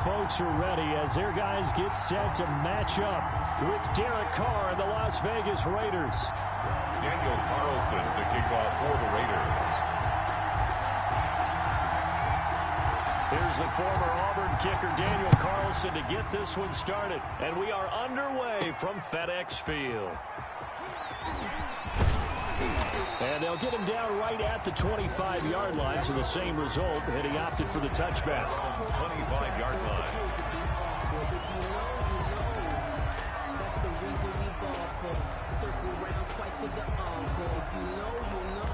folks are ready as their guys get set to match up with Derek Carr and the Las Vegas Raiders. Daniel Carlson to kick off for the Raiders. Here's the former Auburn kicker Daniel Carlson to get this one started. And we are underway from FedEx Field. And they'll get him down right at the 25-yard line, so the same result, and he opted for the touchback. 25-yard line. That's the reason we ball for. Circle round twice for the encore. If you know, you know.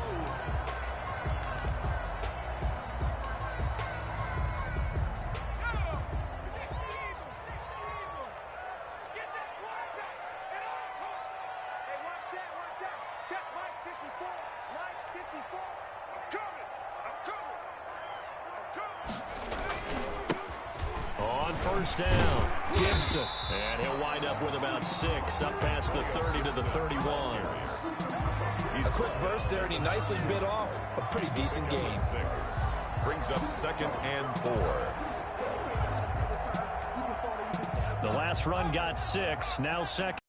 First down, Gibson, and he'll wind up with about 6, up past the 30 to the 31. A quick burst there, and he nicely bit off a pretty decent gain. Brings up 2nd and 4. The last run got 6, now 2nd.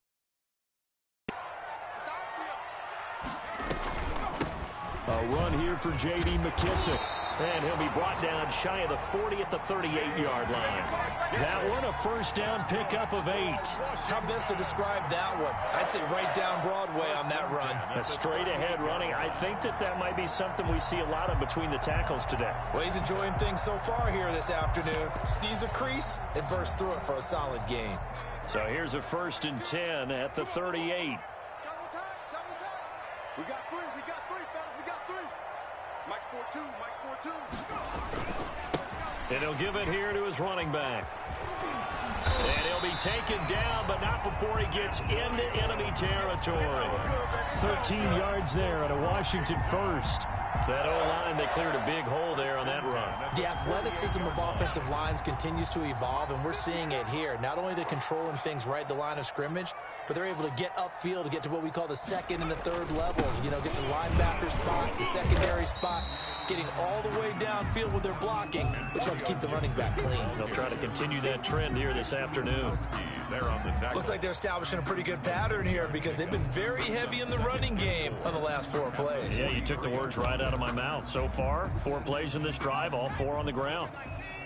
A run here for J.D. McKissick. And he'll be brought down shy of the 40 at the 38-yard line. That one, a first down pickup of 8. How best to describe that one? I'd say right down Broadway on that run. A straight-ahead running. I think that might be something we see a lot of between the tackles today. Well, he's enjoying things so far here this afternoon. Sees a crease and bursts through it for a solid gain. So here's a 1st and 10 at the 38. We got 3, fellas, we got 3. Mike's 4-2, Mike's 4-2. And he'll give it here to his running back. And he'll be taken down, but not before he gets into enemy territory. 13 yards there at a Washington first. That O-line, they cleared a big hole there on that run. The athleticism of offensive lines continues to evolve, and we're seeing it here. Not only are they controlling things right at the line of scrimmage, but they're able to get upfield to get to what we call the 2nd and the 3rd levels. You know, get to the linebacker spot, the secondary spot, getting all the way downfield with their blocking, which helps keep the running back clean. They'll try to continue that trend here this afternoon. They're on the tackle. Looks like they're establishing a pretty good pattern here because they've been very heavy in the running game on the last 4 plays. Yeah, you took the words right out of my mouth. So far, 4 plays in this drive, all 4 on the ground.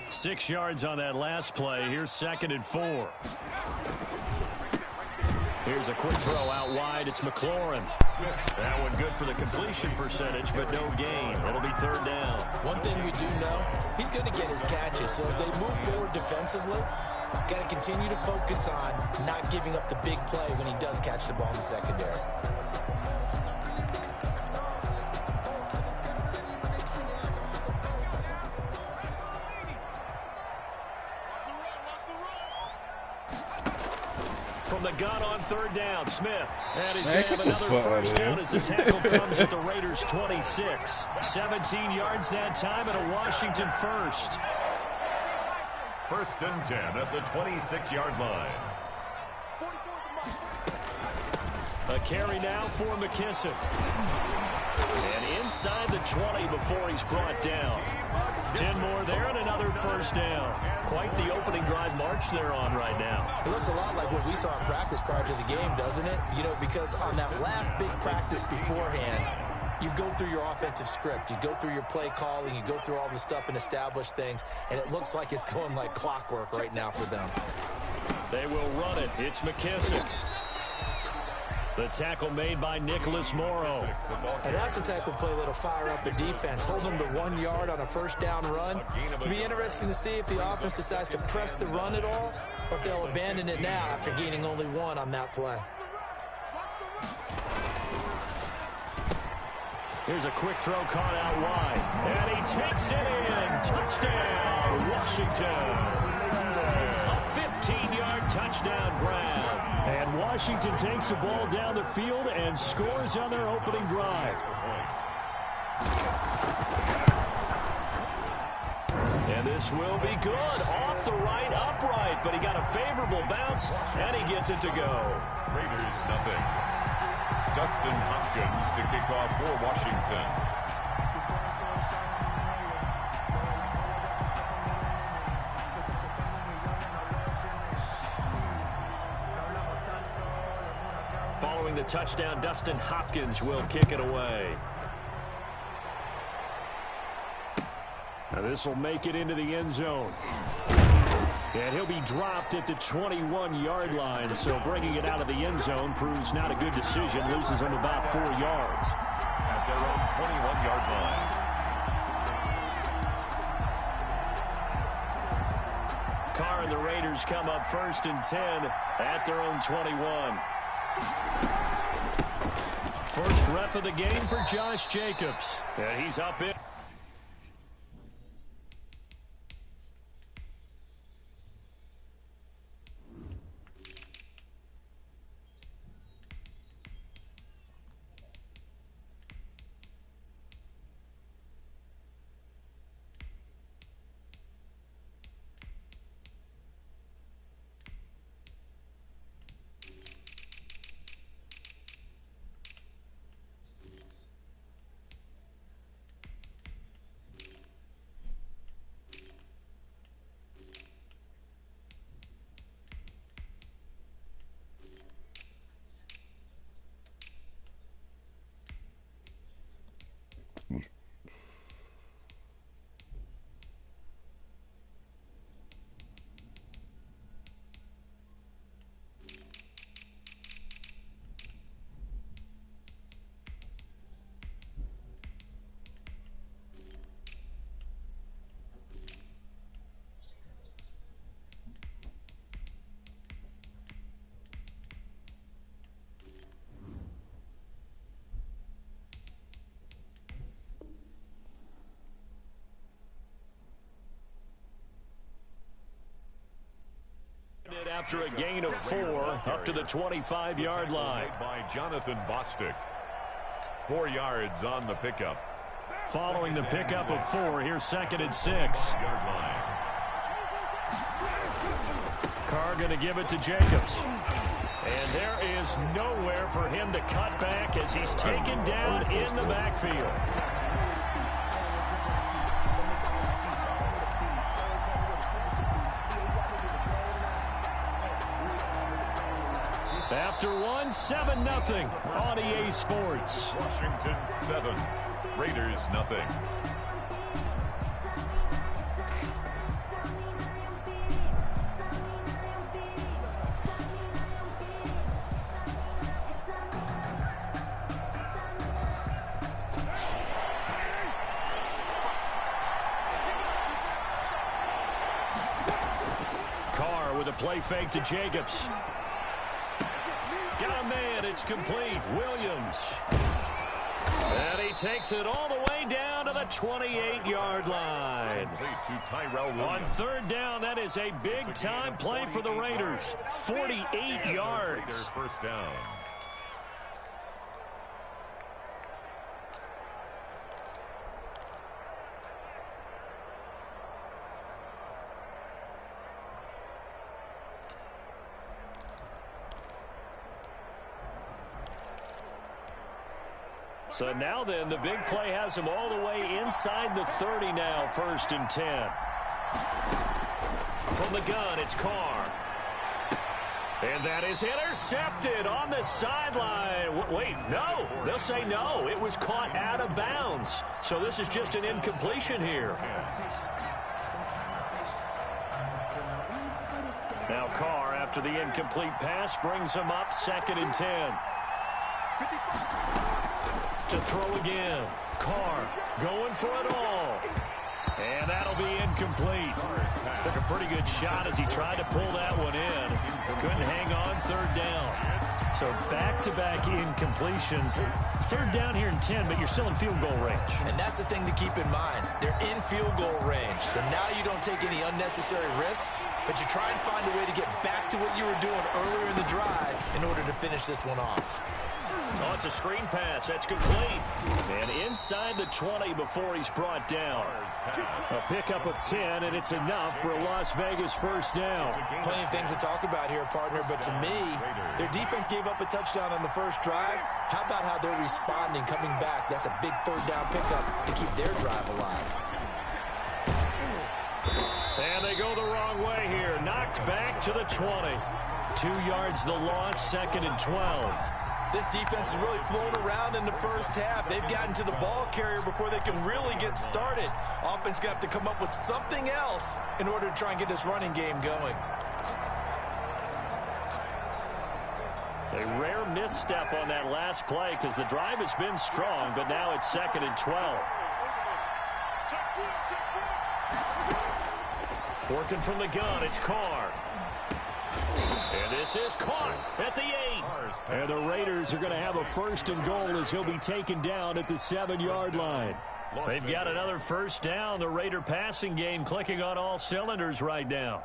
6 yards on that last play. Here's 2nd and 4. Here's a quick throw out wide. It's McLaurin. That one good for the completion percentage, but no gain. It'll be 3rd down. One thing we do know, he's going to get his catches. So as they move forward defensively, got to continue to focus on not giving up the big play when he does catch the ball in the secondary. From the gun on 3rd down, Smith. And he's going to have another first down as the tackle comes at the Raiders' 26. 17 yards that time and a Washington first. 1st and 10 at the 26-yard line. A carry now for McKissick. And inside the 20 before he's brought down. 10 more there and another first down. Quite the opening drive march they're on right now. It looks a lot like what we saw in practice prior to the game, doesn't it? You know, because on that last big practice beforehand, you go through your offensive script. You go through your play calling. You go through all the stuff and establish things. And it looks like it's going like clockwork right now for them. They will run it. It's McKissick. The tackle made by Nicholas Morrow. And that's a tackle play that'll fire up the defense. Hold them to 1 yard on a first down run. It'll be interesting to see if the offense decides to press the run at all or if they'll abandon it now after gaining only 1 on that play. Here's a quick throw caught out wide. And he takes it in. Touchdown, Washington. A 15-yard touchdown grab. And Washington takes the ball down the field and scores on their opening drive. And this will be good. Off the right, upright, but he got a favorable bounce, and he gets it to go. Raiders nothing. Dustin Hopkins to kick off for Washington. Following the touchdown, Dustin Hopkins will kick it away. Now this will make it into the end zone. And he'll be dropped at the 21-yard line, so bringing it out of the end zone proves not a good decision. Loses him about 4 yards. At their own 21-yard line. Carr and the Raiders come up 1st and 10 at their own 21. First rep of the game for Josh Jacobs. And he's up in. After a gain of 4 up to the 25-yard line. By Jonathan Bostic. 4 yards on the pickup. Following the pickup of 4, here's 2nd and 6. Yard line. Carr going to give it to Jacobs. And there is nowhere for him to cut back as he's taken down in the backfield. After 1, 7-0 on EA Sports. Washington 7, Raiders 0. Carr with a play fake to Jacobs. Got a man, it's complete. Williams. And he takes it all the way down to the 28-yard line. To Tyrell Williams. On 3rd down, that is a big-time play for the Raiders. 48 yards. First down. So now then, the big play has him all the way inside the 30 now, 1st and 10. From the gun, it's Carr. And that is intercepted on the sideline. Wait, no. They'll say no. It was caught out of bounds. So this is just an incompletion here. Now Carr, after the incomplete pass, brings him up 2nd and 10. To throw again. Carr going for it all. And that'll be incomplete. Took a pretty good shot as he tried to pull that one in. Couldn't hang on 3rd down. So back-to-back incompletions. 3rd down here in 10, but you're still in field goal range. And that's the thing to keep in mind. They're in field goal range. So now you don't take any unnecessary risks, but you try and find a way to get back to what you were doing earlier in the drive in order to finish this one off. Oh, it's a screen pass. That's complete. And inside the 20 before he's brought down. A pickup of 10, and it's enough for a Las Vegas first down. Plenty of things to talk about here, partner, but to me, their defense gave up a touchdown on the first drive. How about how they're responding, coming back? That's a big 3rd down pickup to keep their drive alive. And they go the wrong way here. Knocked back to the 20. 2 yards the loss, 2nd and 12. This defense is really flown around in the first half. They've gotten to the ball carrier before they can really get started. Offense going to have to come up with something else in order to try and get this running game going. A rare misstep on that last play because the drive has been strong, but now it's 2nd and 12. Working from the gun, it's Carr. And this is caught at the 8. And the Raiders are going to have a 1st and goal as he'll be taken down at the 7-yard line. They've got another 1st down. The Raider passing game clicking on all cylinders right now.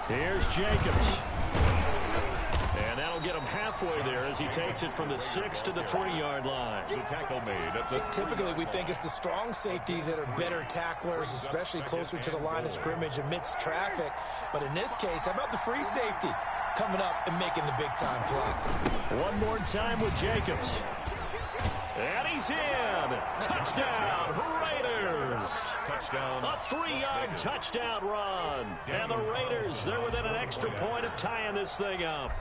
Here's Jacobs. And that'll get him halfway there as he takes it from the 6 to the 20-yard line. The tackle made at the Typically, we think it's the strong safeties that are better tacklers, especially closer to the line of scrimmage amidst traffic. But in this case, how about the free safety coming up and making the big-time play? One more time with Jacobs. And he's in. Touchdown, Raiders. touchdown. A 3-yard touchdown run. And the Raiders, they're within an extra point of tying this thing up.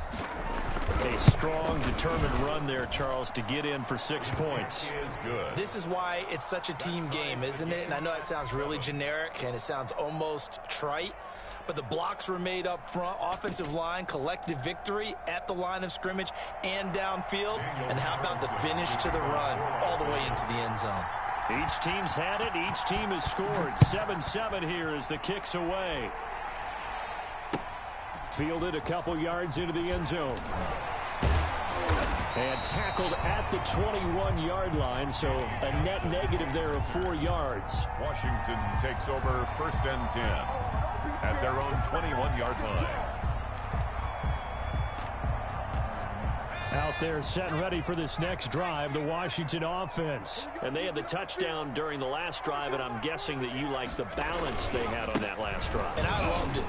A strong, determined run there, Charles, to get in for 6 points. Is good. This is why it's such a team game, isn't it? And I know that sounds really generic and it sounds almost trite, but the blocks were made up front, offensive line, collective victory at the line of scrimmage and downfield. And how about the finish to the run all the way into the end zone? Each team's had it. Each team has scored. 7-7 here as the kick's away. Fielded a couple yards into the end zone. And tackled at the 21-yard line, so a net negative there of 4 yards. Washington takes over 1st and 10 at their own 21-yard line. Out there set and ready for this next drive, the Washington offense. And they had the touchdown during the last drive, and I'm guessing that you like the balance they had on that last drive. And I loved it.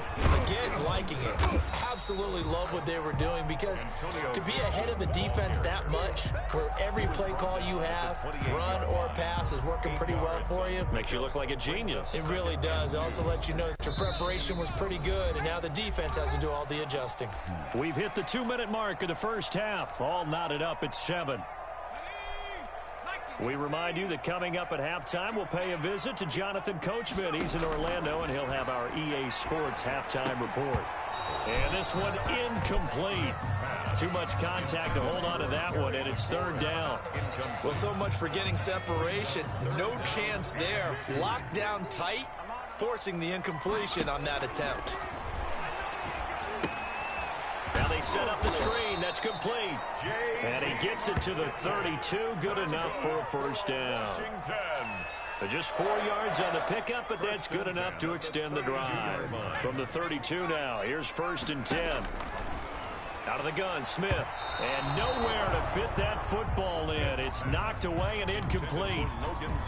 Again, liking it. Absolutely love what they were doing, because to be ahead of a defense that much, where every play call you have, run or pass, is working pretty well for you. Makes you look like a genius. It really does. It also lets you know that your preparation was pretty good, and now the defense has to do all the adjusting. We've hit the 2-minute mark of the first half. All knotted up at 7. We remind you that coming up at halftime, we'll pay a visit to Jonathan Coachman. He's in Orlando, and he'll have our EA Sports halftime report. And this one incomplete. Too much contact to hold on to that one, and it's 3rd down. Well, so much for getting separation. No chance there. Locked down tight, forcing the incompletion on that attempt. Now they set up the screen. That's complete. And he gets it to the 32. Good enough for a 1st down. Just 4 yards on the pickup, but that's good enough to extend the drive. From the 32 now, here's 1st and 10. Out of the gun, Smith. And nowhere to fit that football in. It's knocked away and incomplete.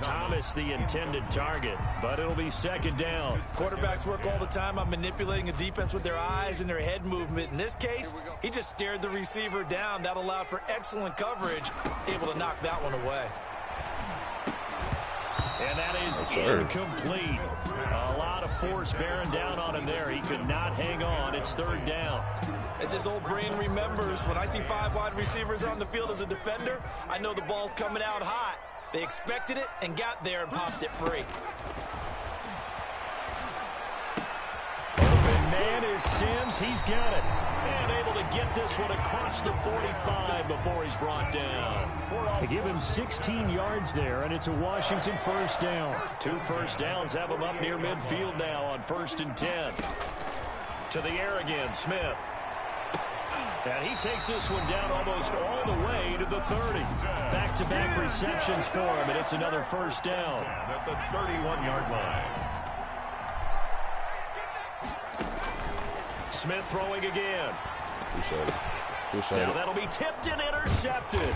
Thomas the intended target, but it'll be 2nd down. Quarterbacks work all the time on manipulating a defense with their eyes and their head movement. In this case, he just stared the receiver down. That allowed for excellent coverage, able to knock that one away. And that is incomplete. A lot of force bearing down on him there. He could not hang on. It's 3rd down. As his old brain remembers, when I see 5 wide receivers on the field as a defender, I know the ball's coming out hot. They expected it and got there and popped it free. Open man is Sims. He's got it. And able to get this one across the 45 before he's brought down. They give him 16 yards there, and it's a Washington 1st down. 2 first downs have him up near midfield now on 1st and 10. To the air again, Smith. And he takes this one down almost all the way to the 30. Back-to-back receptions for him, and it's another 1st down. At the 31-yard line. Smith throwing again. Now Now that'll be tipped and intercepted.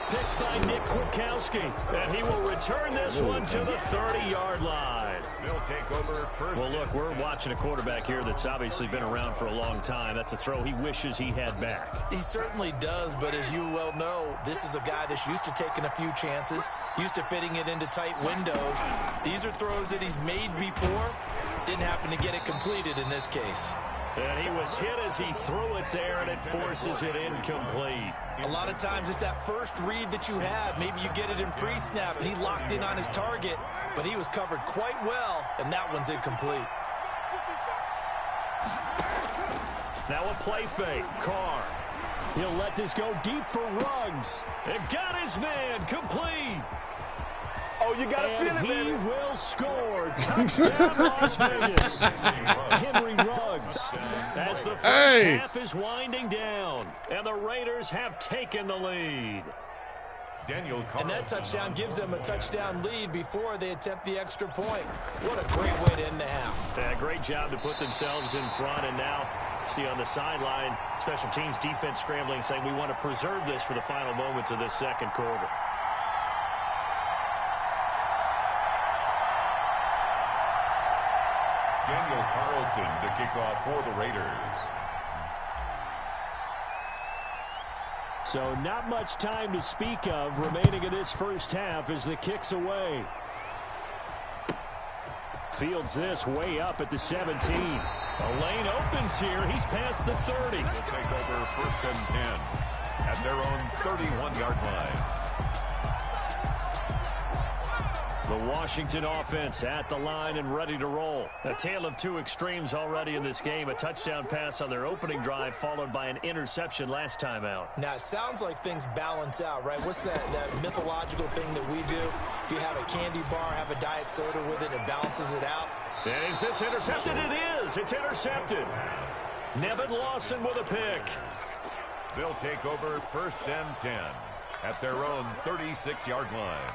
Picked by Nick Kwiatkowski, and he will return this one to the 30-yard line. They'll take over first. Well, look, we're watching a quarterback here that's obviously been around for a long time. That's a throw he wishes he had back. He certainly does, but as you well know, this is a guy that's used to taking a few chances, used to fitting it into tight windows. These are throws that he's made before. Didn't happen to get it completed in this case. And he was hit as he threw it there, and it forces it incomplete. A lot of times it's that first read that you have. Maybe you get it in pre-snap, and he locked in on his target, but he was covered quite well, and that one's incomplete. Now a play fake. Carr. He'll let this go deep for Ruggs. And got his man complete. Oh, you got to feel it, And he baby. will score. Touchdown, Las Vegas. Henry Ruggs. As the first half is winding down, and the Raiders have taken the lead. Daniel Carlson. And that touchdown gives them a touchdown lead before they attempt the extra point. What a great way to end the half. Yeah, great job to put themselves in front, and now see on the sideline, special teams defense scrambling, saying we want to preserve this for the final moments of this second quarter. Daniel Carlson to kick off for the Raiders. So not much time to speak of remaining in this first half as the kick's away. Fields this way up at the 17. A lane opens here. He's past the 30. They'll take over first and 10 at their own 31-yard line. The Washington offense at the line and ready to roll. A tale of two extremes already in this game. A touchdown pass on their opening drive followed by an interception last time out. Now, it sounds like things balance out, right? What's that mythological thing that we do? If you have a candy bar, have a diet soda with it, it balances it out. And is this intercepted? It is. It's intercepted. Nevin Lawson with a pick. They'll take over first and 10 at their own 36-yard line.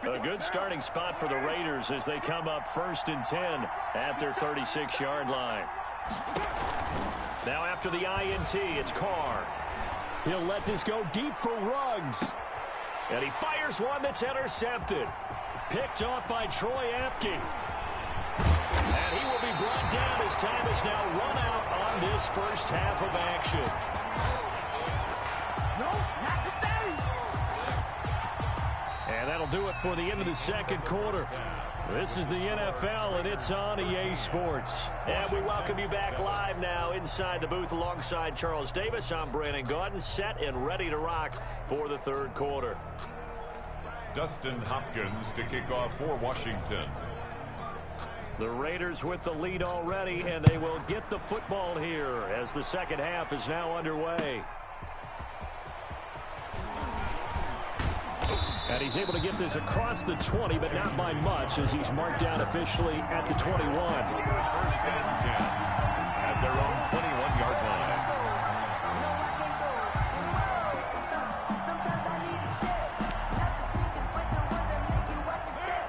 A good starting spot for the Raiders as they come up first and 10 at their 36-yard line. Now after the INT, it's Carr. He'll let this go deep for Ruggs. And he fires one that's intercepted. Picked off by Troy Apke. And he will be brought down as time is now run out on this first half of action. No, not today. And that'll do it for the end of the second quarter. This is the NFL, and it's on EA Sports. And we welcome you back live now inside the booth alongside Charles Davis. I'm Brandon Gaudin, set and ready to rock for the third quarter. Dustin Hopkins to kick off for Washington. The Raiders with the lead already, and they will get the football here as the second half is now underway. And he's able to get this across the 20, but not by much as he's marked down officially at the 21. First and 10 at their own 21-yard line.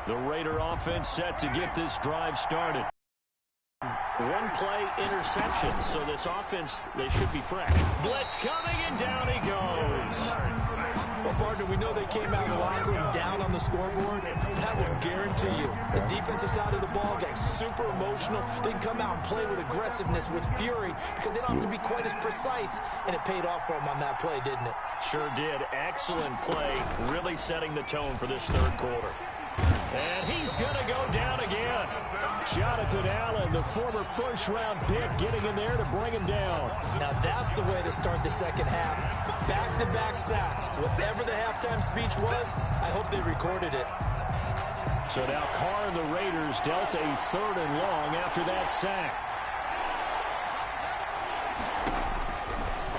The Raider offense set to get this drive started. One play interception, so this offense, they should be fresh. Blitz coming, and down he goes. Well, partner, we know they came out of the locker room down on the scoreboard. That will guarantee you the defensive side of the ball got super emotional. They can come out and play with aggressiveness, with fury, because they don't have to be quite as precise, and it paid off for them on that play, didn't it? Sure did. Excellent play, really setting the tone for this third quarter. And he's going to go down again. Jonathan Allen, the former first-round pick, getting in there to bring him down. Now that's the way to start the second half. Back-to-back sacks. Whatever the halftime speech was, I hope they recorded it. So now Carr and the Raiders dealt a third and long after that sack.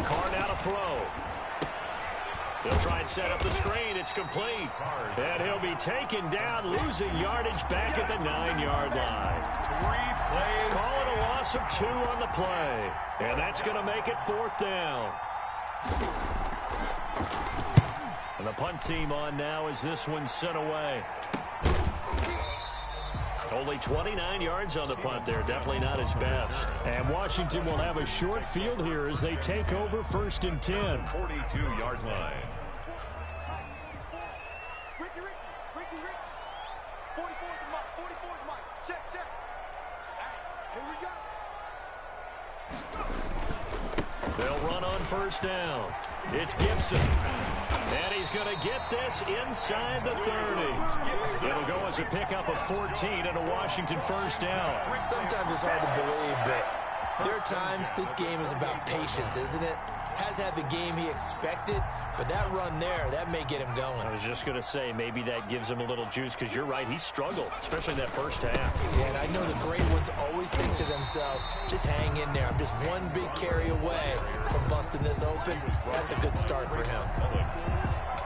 Carr now to throw. He'll try and set up the screen. It's complete. And he'll be taken down, losing yardage back at the 9-yard line. Replay. Call it a loss of 2 on the play. And that's going to make it 4th down. And the punt team on now as this one's sent away. Only 29 yards on the punt there. Definitely not his best. And Washington will have a short field here as they take over 1st and 10. 42-yard line. Ricky. 44 is Mike. 44 is Mike. Check. Hey, here we go. They'll run on 1st down. It's Gibson. And he's going to get this inside the 30. It'll go as a pickup of 14 and a Washington 1st down. Sometimes it's hard to believe, but there are times this game is about patience, isn't it? Has had the game he expected, but that run there, that may get him going. I was just going to say, maybe that gives him a little juice, because you're right, he struggled, especially in that 1st half. Yeah, and I know the great ones always think to themselves, just hang in there. I'm just one big carry away from busting this open. That's a good start for him.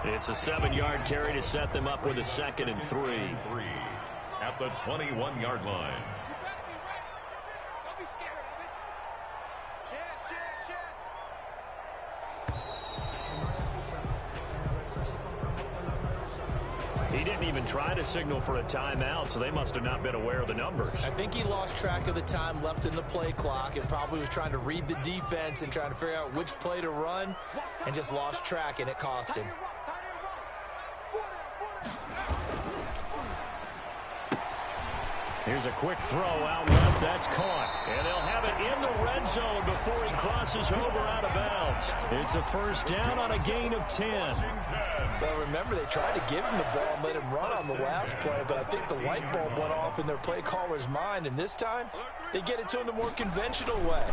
It's a 7-yard carry to set them up with a 2nd and 3. At the 21-yard line. Don't be scared of it. Chance. He didn't even try to signal for a timeout, so they must have not been aware of the numbers. I think he lost track of the time left in the play clock and probably was trying to read the defense and trying to figure out which play to run and just lost track, and it cost him. Here's a quick throw out left. That's caught. And they'll have it in the red zone before he crosses over out of bounds. It's a 1st down on a gain of 10. Well, remember, they tried to give him the ball and let him run on the last play, but I think the light bulb went off in their play caller's mind, and this time they get it to him the more conventional way,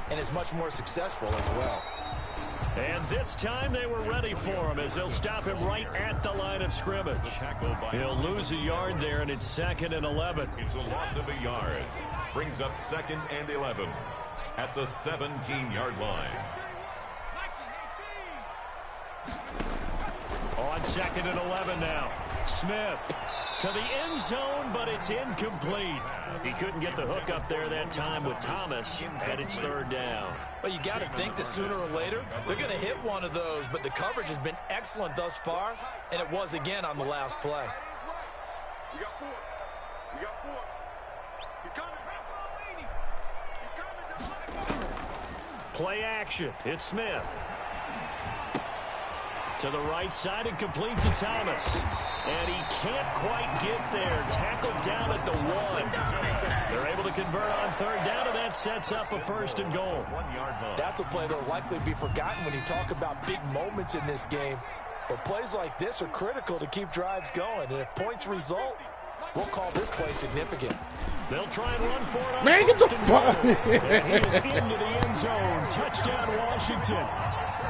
and it's much more successful as well. And this time they were ready for him as they'll stop him right at the line of scrimmage. He'll lose a yard there, and it's 2nd and 11. It's a loss of a yard. Brings up 2nd and 11 at the 17-yard line. On 2nd and 11 now. Smith to the end zone, but it's incomplete. He couldn't get the hook up there that time with Thomas, and it's 3rd down. Well, you got to think that sooner or later they're going to hit one of those, but the coverage has been excellent thus far, and it was again on the last play. We got 4. He's coming. Play action. It's Smith. To the right side and complete to Thomas. And he can't quite get there. Tackled down at the 1. They're able to convert on 3rd down, and that sets up a 1st and goal. 1-yard line. That's a play that'll likely be forgotten when you talk about big moments in this game. But plays like this are critical to keep drives going. And if points result, we'll call this play significant. They'll try and run for it on Man, get the 1st and fuck. goal. And he is into the end zone. Touchdown, Washington.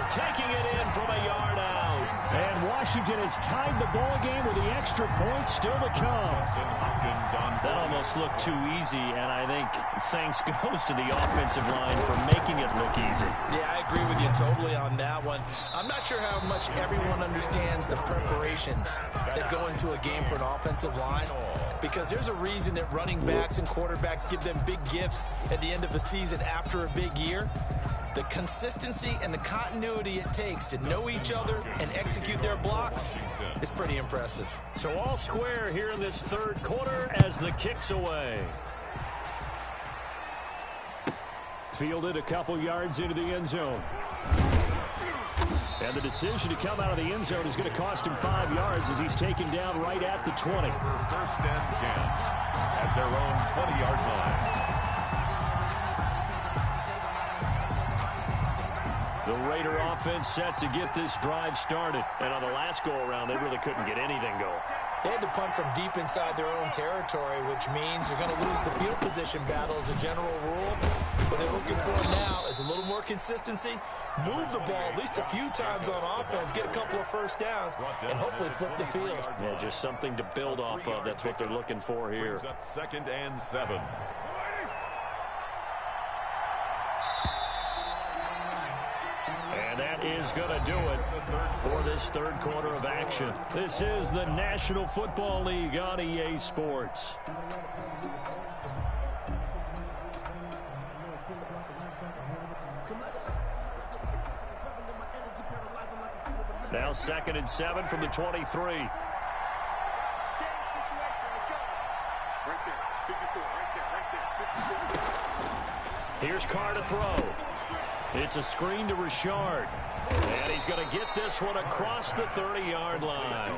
Taking it in from a yard out. And Washington has tied the ball game with the extra point still to come. That almost looked too easy, and I think thanks goes to the offensive line for making it look easy. Yeah, I agree with you totally on that one. I'm not sure how much everyone understands the preparations that go into a game for an offensive line, because there's a reason that running backs and quarterbacks give them big gifts at the end of the season after a big year. The consistency and the continuity it takes to know each other and execute their blocks is pretty impressive. So all square here in this 3rd quarter as the kick's away. Fielded a couple yards into the end zone. And the decision to come out of the end zone is going to cost him 5 yards as he's taken down right at the 20. 1st and 10 at their own 20-yard line. The Raider offense set to get this drive started. And on the last go-around, they really couldn't get anything going. They had to punt from deep inside their own territory, which means they're going to lose the field position battle as a general rule. What they're looking for now is a little more consistency, move the ball at least a few times on offense, get a couple of 1st downs, and hopefully flip the field. Yeah, just something to build off of. That's what they're looking for here. Brings up 2nd and 7. And that is going to do it for this 3rd quarter of action. This is the National Football League on EA Sports. Now 2nd and 7 from the 23. Right there, 54, right there, 54. Here's Carr to throw. It's a screen to Richard. And he's going to get this one across the 30-yard line.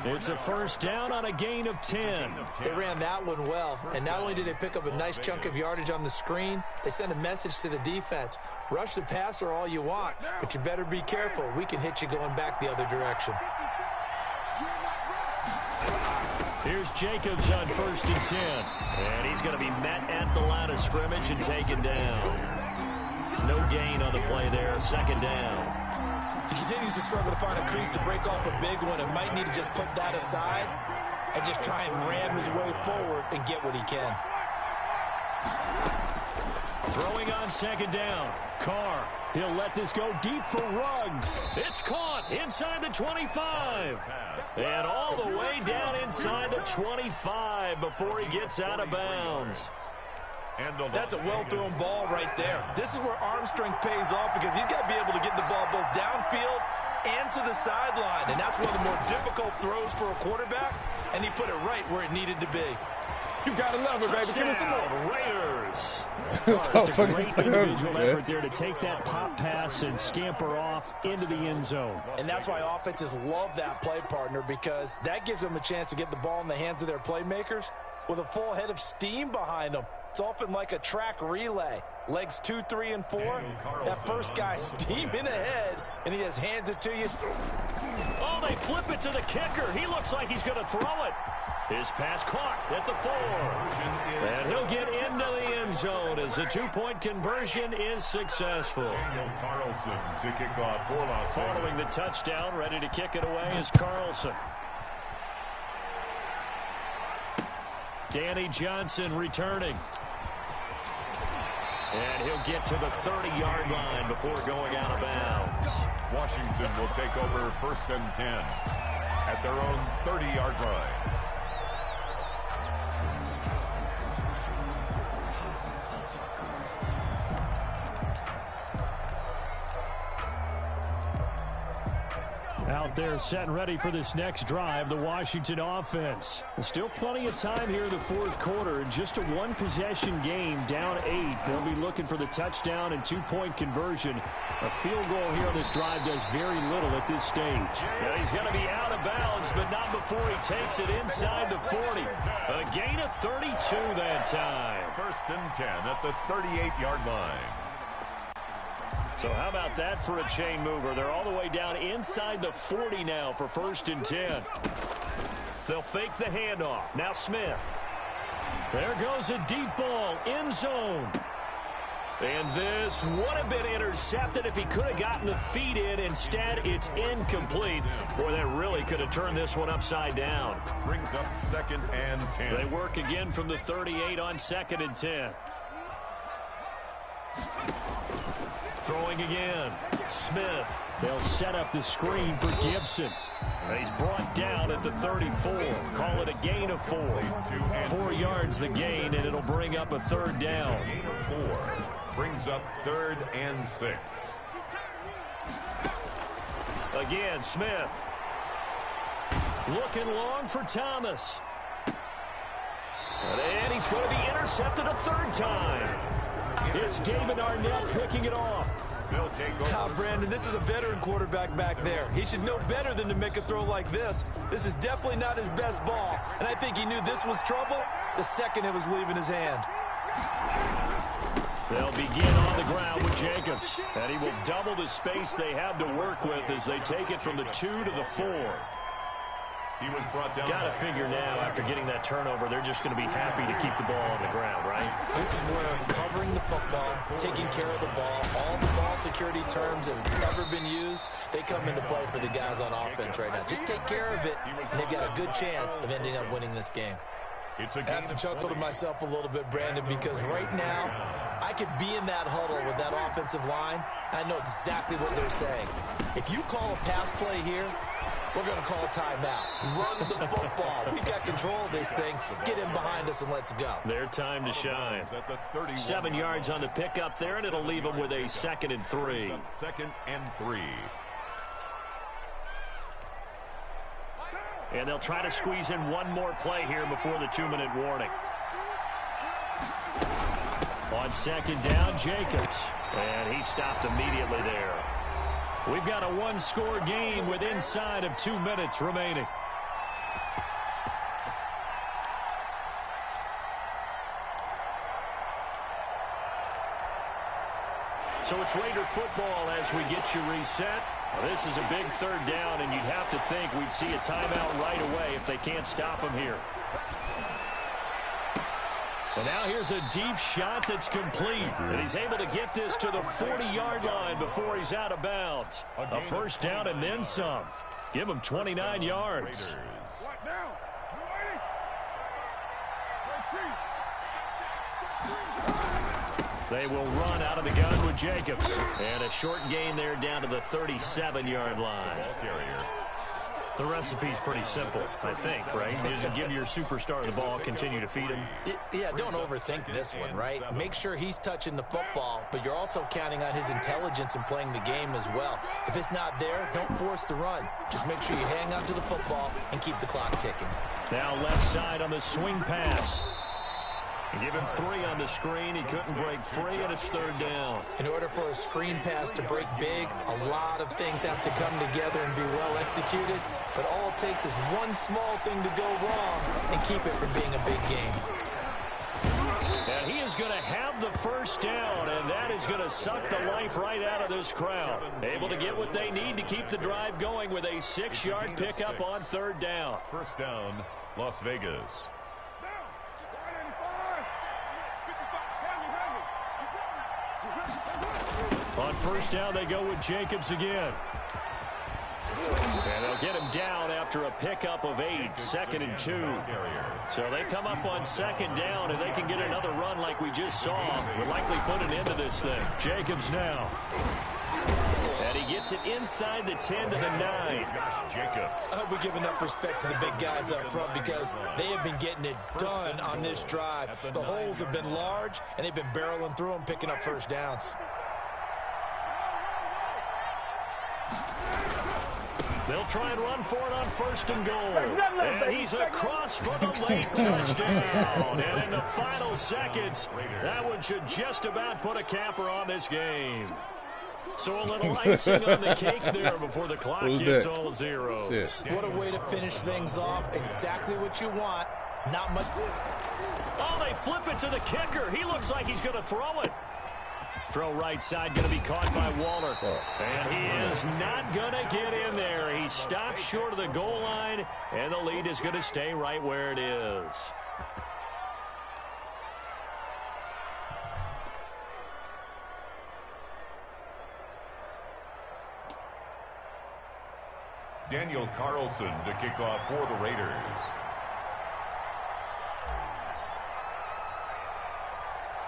It's a first down on a gain of 10. They ran that one well, and not only did they pick up a nice chunk of yardage on the screen, they sent a message to the defense. Rush the passer all you want, but you better be careful. We can hit you going back the other direction. Here's Jacobs on 1st and 10. And he's going to be met at the line of scrimmage and taken down. No gain on the play there, 2nd down. He continues to struggle to find a crease to break off a big one and might need to just put that aside and just try and ram his way forward and get what he can. Throwing on 2nd down. Carr. He'll let this go deep for Ruggs. It's caught inside the 25. And all the way down inside the 25 before he gets out of bounds. That's a well-thrown ball right there. This is where arm strength pays off because he's got to be able to get the ball both downfield and to the sideline. And that's one of the more difficult throws for a quarterback, and he put it right where it needed to be. You got to love it, baby. Give us some more. Raiders. Just a great individual effort there to take that pop pass and scamper off into the end zone. And that's why offenses love that play partner, because that gives them a chance to get the ball in the hands of their playmakers with a full head of steam behind them. It's often like a track relay. Legs 2, 3, and 4. That first guy steaming ahead, and he just hands it to you. Oh, they flip it to the kicker. He looks like he's going to throw it. His pass caught at the 4. And he'll get into the end zone as the 2-point conversion is successful. Carlson to kick off for Las Vegas. Following the touchdown, ready to kick it away is Carlson. Danny Johnson returning. And he'll get to the 30-yard line before going out of bounds. Washington will take over 1st and 10 at their own 30-yard line. Out there set and ready for this next drive, the Washington offense. Still plenty of time here in the 4th quarter. Just a one-possession game, down 8. They'll be looking for the touchdown and 2-point conversion. A field goal here on this drive does very little at this stage. Yeah, he's going to be out of bounds, but not before he takes it inside the 40. A gain of 32 that time. 1st and 10 at the 38-yard line. So how about that for a chain mover? They're all the way down inside the 40 now for 1st and 10. They'll fake the handoff. Now Smith. There goes a deep ball, end zone. And this would have been intercepted if he could have gotten the feet in. Instead, it's incomplete. Boy, that really could have turned this one upside down. Brings up 2nd and 10. They work again from the 38 on 2nd and 10. Throwing again. Smith. They'll set up the screen for Gibson. And he's brought down at the 34. Call it a gain of 4. 4 yards the gain, and it'll bring up a 3rd down. Gain of 4. Brings up 3rd and 6. Again, Smith. Looking long for Thomas. And he's going to be intercepted a 3rd time. It's David Arnett picking it off. Brandon, this is a veteran quarterback back there. He should know better than to make a throw like this. This is definitely not his best ball, and I think he knew this was trouble the second it was leaving his hand. They'll begin on the ground with Jacobs, and he will double the space they have to work with as they take it from the 2 to the 4. He was brought down. Got to figure now, after getting that turnover, they're just going to be happy to keep the ball on the ground, right? This is where covering the football, taking care of the ball, all the ball security terms that have ever been used, they come into play for the guys on offense right now. Just take care of it, and they've got a good chance of ending up winning this game. I have to chuckle to myself a little bit, Brandon, because right now I could be in that huddle with that offensive line. I know exactly what they're saying. If you call a pass play here, we're going to call a timeout. Run the football. We've got control of this thing. Get in behind us and let's go. Their time to shine. 7 yards on the pickup there, and it'll leave them with a 2nd and 3. 2nd and 3. And they'll try to squeeze in one more play here before the 2-minute warning. On second down, Jacobs. And he stopped immediately there. We've got a one-score game with inside of 2 minutes remaining. So it's Raider football as we get you reset. Well, this is a big third down, and you'd have to think we'd see a timeout right away if they can't stop him here. And now here's a deep shot that's complete. And he's able to get this to the 40-yard line before he's out of bounds. A first down and then some. Give him 29 yards. They will run out of the gun with Jacobs. And a short gain there down to the 37-yard line. The recipe's pretty simple, I think, right? You just give your superstar the ball, continue to feed him. Yeah, don't overthink this one, right? Make sure he's touching the football, but you're also counting on his intelligence in playing the game as well. If it's not there, don't force the run. Just make sure you hang on to the football and keep the clock ticking. Now left side on the swing pass. Give him 3 on the screen. He couldn't break free, and it's third down. In order for a screen pass to break big, a lot of things have to come together and be well executed. But all it takes is one small thing to go wrong and keep it from being a big game. And he is going to have the first down, and that is going to suck the life right out of this crowd. Able to get what they need to keep the drive going with a 6-yard pickup on third down. First down, Las Vegas. On first down, they go with Jacobs again. And they'll get him down after a pickup of 8, 2nd and 2. So they come up on second down, and they can get another run like we just saw. Would likely put an end to this thing. Jacobs now. And he gets it inside the 10 to the 9. I hope we give enough respect to the big guys up front because they have been getting it done on this drive. The holes have been large, and they've been barreling through them, picking up first downs. They'll try and run for it on first and goal. And he's across for the late touchdown. And in the final seconds, that one should just about put a capper on this game. So a little icing on the cake there before the clock gets all zeros. What a way to finish things off. Exactly what you want. Not much. Oh, they flip it to the kicker. He looks like he's going to throw it. Throw right side going to be caught by Waller. And he is not going to get in there. He stops short of the goal line, and the lead is going to stay right where it is. Daniel Carlson to kick off for the Raiders.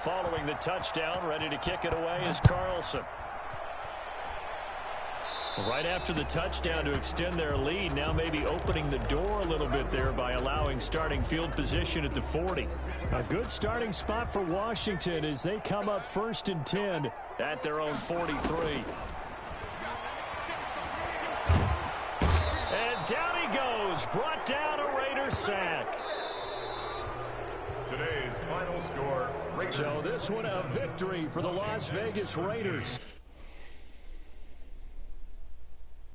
Following the touchdown, ready to kick it away is Carlson. Right after the touchdown to extend their lead, now maybe opening the door a little bit there by allowing starting field position at the 40. A good starting spot for Washington as they come up 1st and 10 at their own 43. And down he goes, brought down a Raider sack. Today's final score. So this one a victory for the Las Vegas Raiders.